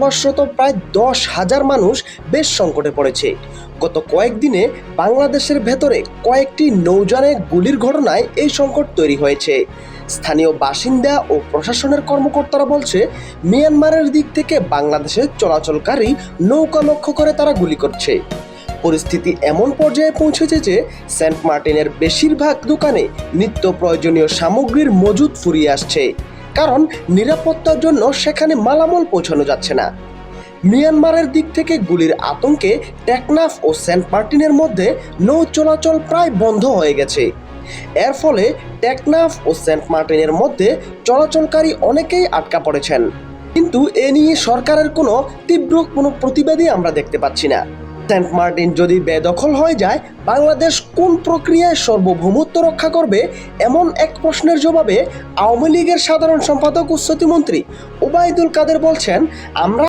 বসবাসরত প্রায় 10,000 মানুষ বেশ সংকটে পড়েছে। গত কয়েকদিনে বাংলাদেশের ভেতরে কয়েকটি নৌযানে গুলির ঘটনায় এই সংকট তৈরি হয়েছে। স্থানীয় বাসিন্দা ও প্রশাসনের কর্মকর্তারা বলছে, মিয়ানমারের দিক থেকে বাংলাদেশে চলাচলকারী নৌকা লক্ষ্য করে তারা গুলি করছে। পরিস্থিতি এমন পর্যায়ে পৌঁছেছে যে সেন্ট মার্টিনের বেশিরভাগ দোকানে নিত্য প্রয়োজনীয় সামগ্রীর মজুদ ফুরিয়ে আসছে, কারণ নিরাপত্তার জন্য সেখানে মালামাল পৌঁছানো যাচ্ছে না। মিয়ানমারের দিক থেকে গুলির আতঙ্কে টেকনাফ ও সেন্ট মার্টিনের মধ্যে নৌ চলাচল প্রায় বন্ধ হয়ে গেছে। এর ফলে টেকনাফ ও সেন্ট মার্টিনের মধ্যে চলাচলকারী অনেকেই আটকা পড়েছেন, কিন্তু এ নিয়ে সরকারের তীব্র কোনো প্রতিবাদই আমরা দেখতে পাচ্ছি না। সেন্ট মার্টিন যদি বেদখল হয়ে যায়, বাংলাদেশ কোন প্রক্রিয়ায় সার্বভৌমত্ব রক্ষা করবে? এমন এক প্রশ্নের জবাবে আওয়ামী লীগের সাধারণ সম্পাদক ও প্রতিমন্ত্রী ওবায়দুল কাদের বলছেন, আমরা